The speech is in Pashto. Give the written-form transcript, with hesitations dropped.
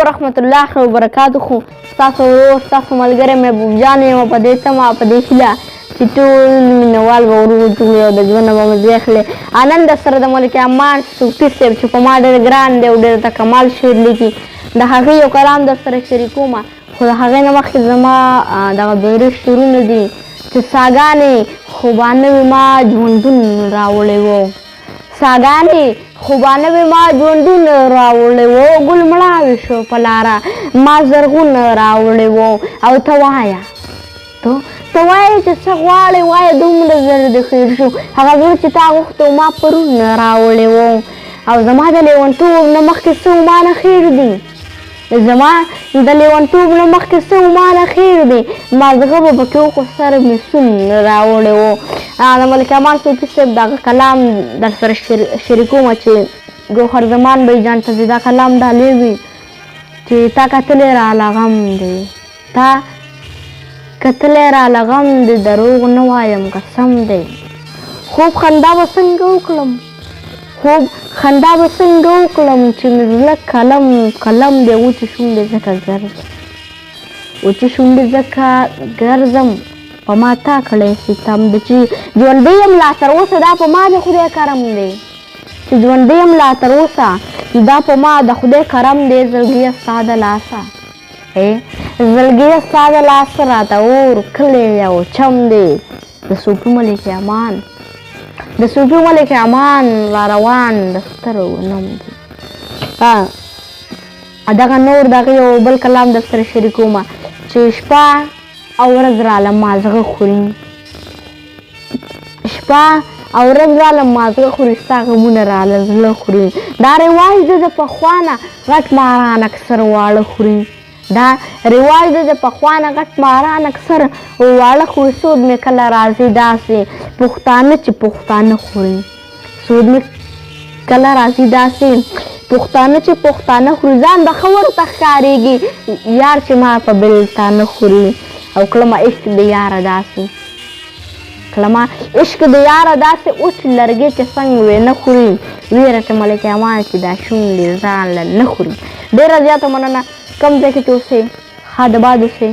ورحمت الله وبرکاته. ستاسو ورور ستاسو ملګری محبوب جان یم. په دې تمه په دې هیله چې ټول مینهوال به ورو وټومي او د ژوند نه به مزې اخلي. نن درسره د ملک امان صوفي صاحب چې په ما ډېر ګران دی او ډېر د کمال شعر لیکي، د هغې یو کلام درسره شریکومه. خو د هغې نه مخکې زما دغه دویرې شعرونه دي چې ساګانې خوبانه وې ما ژوندون راوړی و، ساګانې خوبانه وې ما ژوندون راوړی و، ګل مړاوې شو په لاره ما زرغون راوړی و. او ته وایه ته وایې چې څه غواړې، وایه دومره زر د خیر شو هغه زړه چې تا غوښته ما پرون راوړی و. او زما د لیونتوب نه مخکې څه مانه خیر دي، زما د لیونتوب نه مخکې څه مانه خیر دی، مازغه به پکې وخو سر مې سون راوړی و. د ملک امان صوفي صاحب دغه کلام در سره شریکومه چې ګوهر زمان بی جان ته دا کلام ډالۍ وي چې تا کتلی راله غم دی، تا کتلی راله غم دی، دروغ نه وایم قسم دی. خوب خندا به څنګه وکړم، خوب خندا به څنګه وکړم چې مې زړه قلم دی وچې شونډې ځکه ګرځم، وچې شونډې ځکه ګرځم په ما تا کړی ستم دی چې ژوندی یم لا تر اوسه دا په ما د خدای کرم دی، چې ژوندی یم لا تر اوسه دا په ما د خدای کرم دی. زړګیه ستا د لاسه زړګیه ستا د لاسه راته اور کلی یو چم دی. د صوفي ملک امان د صوفي ملک امان را روان د سترګو نم دی. دغه نور دغه یو بل کلام در سره شریکومه چې شپه او ورځ راله مازغه خوري، شپه او ورځ راله مازغه خوري، ستا غمونه راله زړه خوري. دا رواج دی د پخوا نه غټ ماران اکثر واړه خوري، دا رواج دی د پخوا نه غټ ماران اکثر واړه خوري. سود مې کله راځي داسې پښتانه چې پښتانه خوري، سود مې کله راځي داسې پښتانه چې پښتانه خوري. ځان به ښه ورته ښکارېږي یار چې ما په بېلتانه خوري. او کلمه عشق د یاره داسې کلمه عشق د یاره داسې اوس لرګې چې څنګ وې نه خوري، ویره چې ملک امان چې دا شونډې ځان له نه خوري. ډېره زیاته مننه. کوم ځای کې چې اوسئ ښه د باد اوسئ.